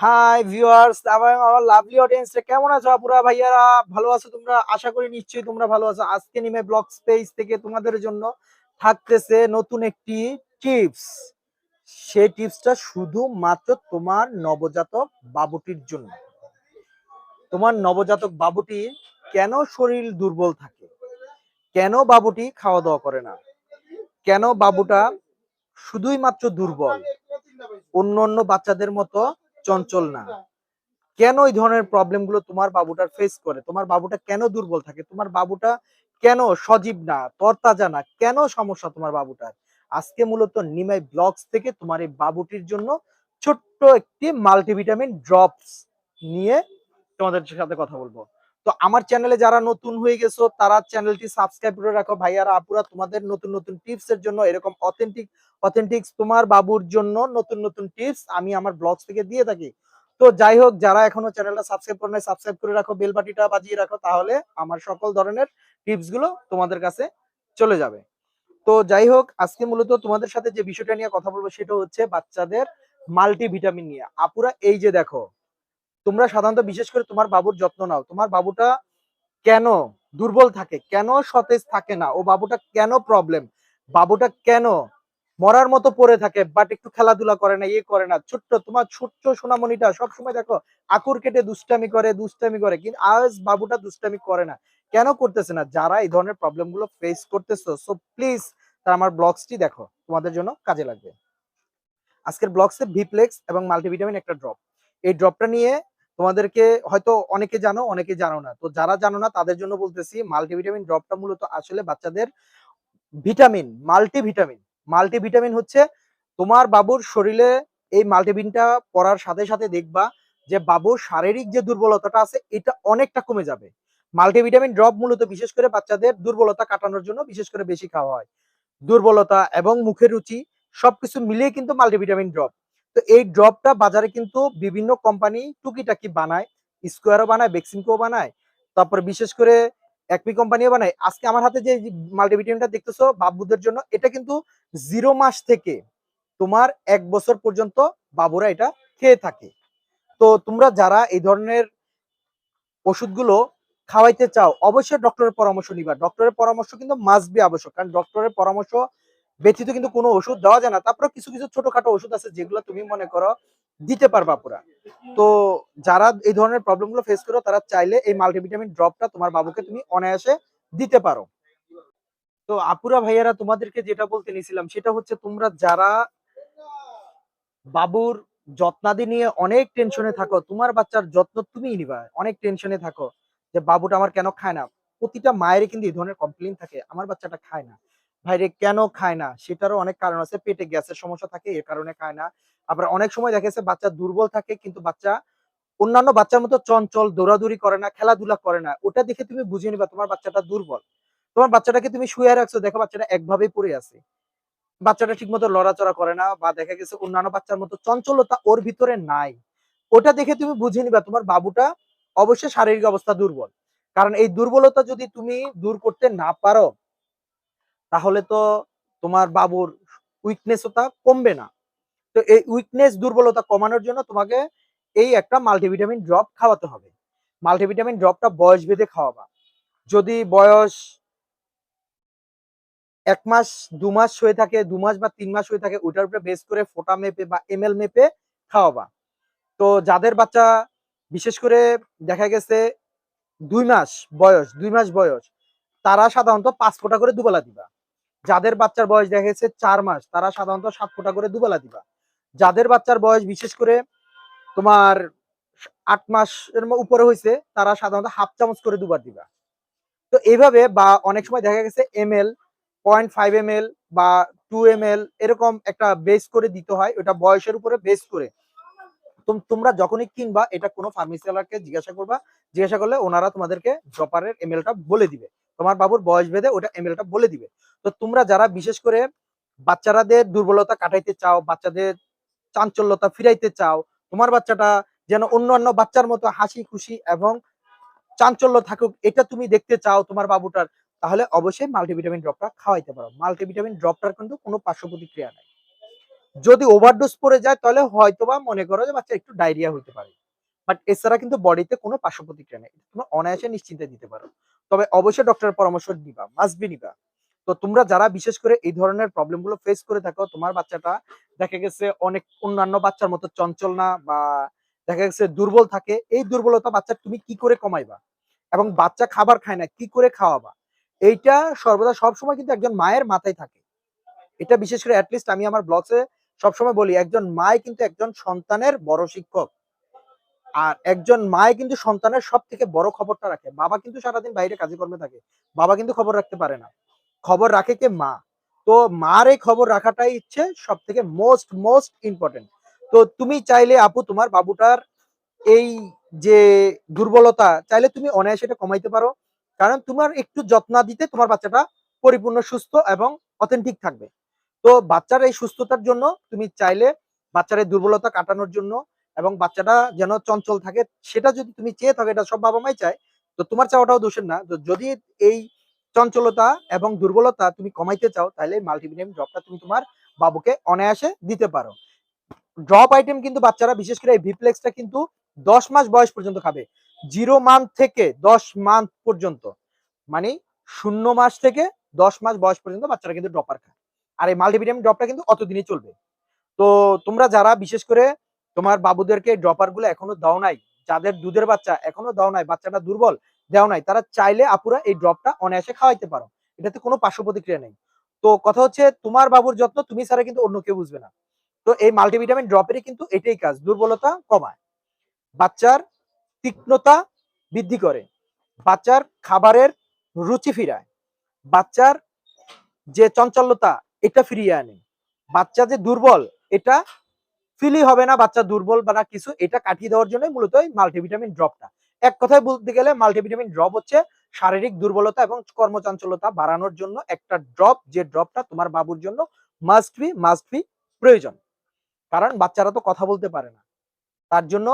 Hi viewers, আমার lovely অডিয়েন্সরা কেমন আছো? আপুরা ভাইয়ারা ভালো আছো? তোমরা আশা করি নিশ্চয়ই তোমরা ভালো আছো। আজকে নিমে ব্লগ স্পেস থেকে তোমাদের জন্য থাকতেছে নতুন একটি টিপস। সেই টিপসটা শুধুমাত্র তোমার নবজাতক বাবুটির জন্য। তোমার নবজাতক বাবুটি কেন শরীর দুর্বল থাকে, কেন বাবুটি খাওয়া দাওয়া করে না, কেন বাবুটা শুধুই মাত্র দুর্বল, অন্য অন্য বাচ্চাদের মতো চঞ্চল না, কেন এই ধরনের প্রবলেম গুলো তোমার বাবুটার ফেস করে, তোমার বাবুটা কেন দুর্বল থাকে, তোমার বাবুটা কেন সজীব না, তরতাজা না, কেন সমস্যা তোমার বাবুটার। আজকে মূলত নিমাই ব্লগস থেকে তোমার এই বাবুটির জন্য ছোট্ট একটি মাল্টিভিটামিন ড্রপস নিয়ে তোমাদের সাথে কথা বলবো। তো আমার চ্যানেলে যারা নতুন হয়ে গেছো তারা চ্যানেলটি সাবস্ক্রাইব করে রাখো ভাইয়ারা আপুরা, তোমাদের নতুন নতুন টিপস এর জন্য, এরকম অথেন্টিক তোমার বাবুর জন্য নতুন নতুন টিপস আমি আমার ব্লগস থেকে দিয়ে থাকি। তো যাই হোক, যারা এখনো চ্যানেলটা সাবস্ক্রাইব করে নাই সাবস্ক্রাইব করে রাখো, বেল বাটিটা বাজিয়ে রাখো, তাহলে আমার সকল ধরনের টিপস গুলো তোমাদের কাছে চলে যাবে। তো যাই হোক, আজকে মূলত তোমাদের সাথে যে বিষয়টা নিয়ে কথা বলবো সেটা হচ্ছে বাচ্চাদের মাল্টিভিটামিন নিয়ে। আপুরা এই যে দেখো, তোমরা সাধারণত বিশেষ করে তোমার বাবুর যত্ন নাও, তোমার বাবুটা কেন দুর্বল থাকে, কেন সতেজ থাকে না, ও বাবুটা কেন প্রবলেম, বাবুটা কেন মরার মতো পড়ে থাকে, বাট একটু খেলাধুলা করে না, ইয়ে করে না। তোমার ছোট্ট সোনামণিটা সবসময় দেখো আকুর কেটে দুষ্টামি করে, কিন্তু আজ বাবুটা দুষ্টামি করে না। কেন করতেছে না? যারা এই ধরনের প্রবলেম গুলো ফেস করতেছো, সো প্লিজ তারা আমার ব্লগসটি দেখো, তোমাদের জন্য কাজে লাগবে। আজকের ব্লগসে ভিপ্লেক্স এবং মাল্টিভিটামিন একটা ড্রপ, এই ড্রপটা নিয়ে তোমাদেরকে হয়তো অনেকে জানো অনেকে জানো না। তো যারা জানো না তাদের জন্য বলতেছি, মাল্টিভিটামিন ড্রপটা মূলত আসলে বাচ্চাদের ভিটামিন, মাল্টিভিটামিন। মাল্টিভিটামিন হচ্ছে তোমার বাবুর শরীরে এই মাল্টিভিটামিনটা পড়ার সাথে সাথে দেখবা যে বাবুর শারীরিক যে দুর্বলতাটা আছে এটা অনেকটা কমে যাবে। মাল্টিভিটামিন ড্রপ মূলত বিশেষ করে বাচ্চাদের দুর্বলতা কাটানোর জন্য বিশেষ করে বেশি খাওয়া হয়। দুর্বলতা এবং মুখের রুচি সবকিছু মিলিয়ে কিন্তু মাল্টিভিটামিন ড্রপ। তো এই ড্রপটা বাজারে কিন্তু বিভিন্ন কোম্পানি টুকিটাকি বানায়, স্কোয়ারও বানায়, বেক্সিমকো বানায়, তারপরে বিশেষ করে একমি কোম্পানিও বানায়। আজকে আমার হাতে যে মাল্টিভিটামিনটা দেখতেছো বাবুদের জন্য, এটা কিন্তু 0 মাস থেকে তোমার 1 বছর পর্যন্ত বাবুরা এটা খেয়ে থাকে। তো তোমরা যারা এই ধরনের ওষুধগুলো খাওয়াইতে চাও অবশ্যই ডক্টরের পরামর্শ নিবা। ডক্টরের পরামর্শ কিন্তু মাস্ট বি আবশ্যক, কারণ ডক্টরের পরামর্শ ব্যতীত কিন্তু কোনো ওষুধ দেওয়া যায় না। তারপরে কিছু কিছু ছোটখাটো ওষুধ আছে যেগুলো তুমি মনে করো দিতে পারবা পুরা। তো যারা এই ধরনের প্রবলেম গুলো ফেস করো তারা চাইলে এই মাল্টিভিটামিন ড্রপটা তোমার বাবুকে তুমি অনায়াসে দিতে পারো। তো আপুরা ভাইয়ারা, তোমাদেরকে যেটা বলতে নিছিলাম সেটা হচ্ছে, তোমরা যারা বাবুর যত্নাদি নিয়ে অনেক টেনশনে থাকো, তোমার বাচ্চার যত্ন তুমিই নিবা, অনেক টেনশনে থাকো যে বাবুটা আমার কেন খায় না। প্রতিটা মায়েরই কিন্তু এই ধরনের কমপ্লেইন থাকে, আমার বাচ্চাটা খায় না। ভাইরে কেন খায় না সেটারও অনেক কারণ আছে, পেটে গ্যাসের সমস্যা থাকে এর কারণে খায় না। আবার অনেক সময় দেখা গেছে বাচ্চা দুর্বল থাকে কিন্তু বাচ্চা অন্যান্য বাচ্চার মতো চঞ্চল, দৌড়াদৌড়ি করে না, খেলাধুলা করে না। ওটা দেখে তুমি বুঝে নিবা তোমার বাচ্চাটা দুর্বল। তোমার বাচ্চাটাকে তুমি শুয়ে রাখছো, দেখো বাচ্চাটা একভাবেই পড়ে আছে, বাচ্চাটা ঠিক মতো লড়াচড়া করে না, বা দেখা গেছে অন্যান্য বাচ্চার মতো চঞ্চলতা ওর ভিতরে নাই। ওটা দেখে তুমি বুঝে নিবা তোমার বাবুটা অবশ্যই শারীরিক অবস্থা দুর্বল। কারণ এই দুর্বলতা যদি তুমি দূর করতে না পারো তাহলে তো তোমার বাবুর উইকনেসটা কমবে না। তো এই উইকনেস দুর্বলতা কমানোর জন্য তোমাকে এই একটা মাল্টিভিটামিন ড্রপ খাওয়াতে হবে। মাল্টিভিটামিন ড্রপটা বয়স ভেদে খাওয়াবা। যদি বয়স 1 মাস 2 মাস হয়ে থাকে, 2 মাস বা 3 মাস হয়ে থাকে, ওইটার উপরে বেস করে ফোটা মেপে বা এমএল মেপে খাওয়াবা। তো যাদের বাচ্চা বিশেষ করে দেখা গেছে 2 মাস বয়স তারা সাধারণত 5 ফোঁটা করে দুবেলা দিবা। যাদের বাচ্চার বয়স দেখা গেছে 4 মাস তারা সাধারণত 7 ফোঁটা করে দুবেলা দিবা। যাদের বাচ্চার বয়স বিশেষ করে তোমার 8 মাসের উপরে হয়েছে তারা সাধারণত হাফ চামচ করে দুবার দিবা। তো এইভাবে, বা অনেক সময় দেখা গেছে এমএল, 0.5 ml বা 2 ml এরকম একটা বেস করে দিতে হয়, ওটা বয়সের উপরে বেস করে। তোমরা যখনই কিনবা এটা কোনো ফার্মেসিওয়ালাকে জিজ্ঞাসা করবা, জিজ্ঞাসা করলে ওনারা তোমাদেরকে ড্রপারের এমএলটা বলে দিবে, তোমার বাবুর বয়স ভেদে ওটা এমএলটা বলে দিবে। তো তোমরা যারা বিশেষ করে বাচ্চাদের দুর্বলতা কাটাইতে চাও, বাচ্চাদের চাঞ্চল্যতা ফিরাইতে চাও, তোমার বাচ্চাটা যেন অন্যান্য বাচ্চার মতো হাসি খুশি এবং চাঞ্চল্য থাকুক এটা তুমি দেখতে চাও তোমার বাবুটার, তাহলে অবশ্যই মাল্টিভিটামিন ড্রপটা খাওয়াইতে পারো। মাল্টিভিটামিন ড্রপটার কিন্তু কোনো পার্শ্ব প্রতিক্রিয়া নাই। যদি ওভারডোজ পড়ে যায় তাহলে হয়তোবা মনে করো যে বাচ্চা একটু ডায়রিয়া হতে পারে। বাট এছাড়া কিন্তু বডিতে কোনো পার্শ্ব প্রতিক্রিয়া নেই। তোমরা অনায়াসে নিশ্চিন্তে দিতে পারো। তবে অবশ্যই ডক্টরের পরামর্শ নিবা, মাস্ট বি নিবা। তো তোমরা যারা বিশেষ করে এই ধরনের প্রবলেম গুলো ফেস করে থাকো, তোমার বাচ্চাটা দেখা গেছে অনেক অন্যান্য বাচ্চার মতো চঞ্চল না বা দেখা গেছে দুর্বল থাকে, এই দুর্বলতা বাচ্চা তুমি কি করে কমাইবা এবং বাচ্চা খাবার খায় না কি করে খাওয়াবা, এইটা সর্বদা সবসময় কিন্তু একজন মায়ের মাথায় থাকে। এটা বিশেষ করে অ্যাটলিস্ট আমি আমার ব্লগে সবসময় বলি, একজন মাই কিন্তু একজন সন্তানের বড় শিক্ষক। আর একজন মাই কিন্তু সন্তানের সব থেকে বড় খবরটা রাখে। বাবা কিন্তু সারাদিন বাইরে কাজে কর্মে থাকে, বাবা কিন্তু খবর রাখতে পারে না। খবর রাখে কে? মা। তো মার এই খবর রাখাটাই হচ্ছে সব থেকে মোস্ট মোস্ট ইম্পর্টেন্ট। তো তুমি চাইলে আপু তোমার বাবুটার এই যে দুর্বলতা চাইলে তুমি অনায়াসে এটা কমাইতে পারো। কারণ তোমার একটু যত্ন দিতে তোমার বাচ্চাটা পরিপূর্ণ সুস্থ এবং অথেন্টিক থাকবে। তো বাচ্চার এই সুস্থতার জন্য তুমি চাইলে বাচ্চার এই দুর্বলতা কাটানোর জন্য এবং বাচ্চাটা যেন চঞ্চল থাকে, সেটা যদি তুমি চেয়ে থাকো, এটা সব বাবা মাই চায়, তো তোমার চাওয়াটাও দোষের না। তো যদি এই চঞ্চলতা এবং দুর্বলতা তুমি কমাইতে চাও, তাহলে মাল্টিভিটামিন ড্রপটা তুমি তোমার বাবুকে অনায়াসে দিতে পারো। ড্রপ আইটেম কিন্তু বাচ্চারা বিশেষ করে এই ভিপ্লেক্সটা কিন্তু 10 মাস বয়স পর্যন্ত খাবে। 0 মান্থ থেকে 10 মান্থ পর্যন্ত, মানে 0 মাস থেকে 10 মাস বয়স পর্যন্ত বাচ্চারা কিন্তু ড্রপার খায়। আর এই মাল্টিভিটামিন ড্রপটা কিন্তু অতদিনই চলবে। তো তোমরা যারা বিশেষ করে তোমার বাবুদেরকে ড্রপার গুলো এখনো দাও নাই, যাদের দুধের বাচ্চা এখনো দাও নাই, বাচ্চাটা দুর্বল দেও নাই, তারা চাইলে আপুরা এই ড্রপটা অনায়াসে খাওয়াইতে পারো। এটাতে কোনো পার্শ্ব প্রতিক্রিয়া নেই। তো কথা হচ্ছে তোমার বাবুর যত্ন তুমি ছাড়া কিন্তু অন্য কেউ বুঝবে না। তো এই মাল্টিভিটামিন ড্রপেরই কিন্তু এটাই কাজ, দুর্বলতা কমায়, বাচ্চার তীক্ষ্ণতা বৃদ্ধি করে, বাচ্চার খাবারের রুচি ফিরায়, বাচ্চার যে চঞ্চলতা এটা ফিরিয়ে আনে, বাচ্চা যে দুর্বল এটা ফিলই হবে না, বাচ্চা দুর্বল বা না কিছু, এটা কাটিয়ে দেওয়ার জন্য মূলত এই মাল্টিভিটামিন ড্রপটা। এক কথায় বলতে গেলে মাল্টিভিটামিন ড্রপ হচ্ছে শারীরিক দুর্বলতা এবং কর্মচাঞ্চলতা বাড়ানোর জন্য একটা ড্রপ, যে ড্রপটা তোমার বাবুর জন্য মাস্ট বি প্রয়োজন। কারণ বাচ্চারা তো কথা বলতে পারে না, তার জন্য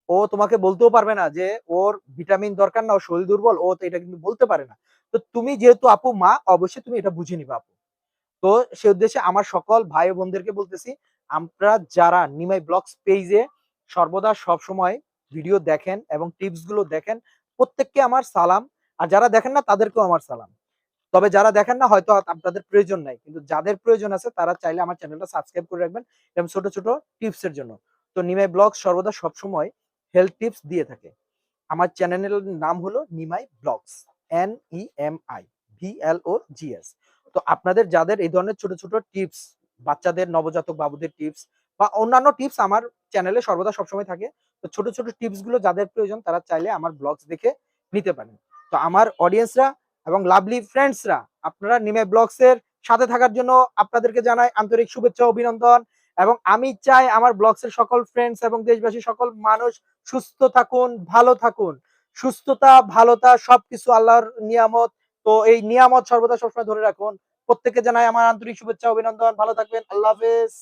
ও তোমাকে বলতেও পারবে না যে ওর ভিটামিন দরকার না, ও শরীর দুর্বল, ও তো এটা কিন্তু বলতে পারে না। তো তুমি যেহেতু আপু মা, অবশ্যই তুমি এটা বুঝে নিবা আপু। তো সে উদ্দেশ্যে আমার সকল ভাই বোনদেরকে বলতেছি, আমরা যারা নিমাই ব্লগস পেজে সর্বদা সব সময় ভিডিও দেখেন এবং টিপস গুলো দেখেন, প্রত্যেককে আমার সালাম। আর যারা দেখেন না তাদেরকেও আমার সালাম। তবে যারা দেখেন না হয়তো আপনাদের প্রয়োজন নাই, কিন্তু যাদের প্রয়োজন আছে তারা চাইলে আমার চ্যানেলটা সাবস্ক্রাইব করে রাখবেন এবং ছোট ছোট টিপস এর জন্য। তো নিমাই ব্লগ সর্বদা সবসময় হেলথ টিপস দিয়ে থাকে। আমার চ্যানেলের নাম হলো নিমাই ব্লগস, NEMIVLOGS। তো আপনাদের যাদের এই ধরনের ছোট ছোট টিপস, বাচ্চাদের নবজাতক বাবুদের টিপস বা অন্যান্য টিপস আমার চ্যানেলে সর্বদা সবসময় থাকে। তো ছোট ছোট টিপস গুলো যাদের প্রয়োজন তারা চাইলে আমার ব্লগস দেখে নিতে পারেন। তো আমার অডিয়েন্সরা এবং লাভলি ফ্রেন্ডসরা, আপনারা নিমাই ব্লগস এর সাথে থাকার জন্য আপনাদেরকে জানাই আন্তরিক শুভেচ্ছা অভিনন্দন। এবং আমি চাই আমার ব্লগস এর সকল ফ্রেন্ডস এবং দেশবাসী সকল মানুষ সুস্থ থাকুন, ভালো থাকুন। সুস্থতা, ভালোতা সবকিছু আল্লাহর নিয়ামত। তো এই নিয়ামত সর্বদা সবসময় ধরে রাখুন। প্রত্যেককে জানাই আমার আন্তরিক শুভেচ্ছা অভিনন্দন। ভালো থাকবেন। আল্লাহ হাফেজ।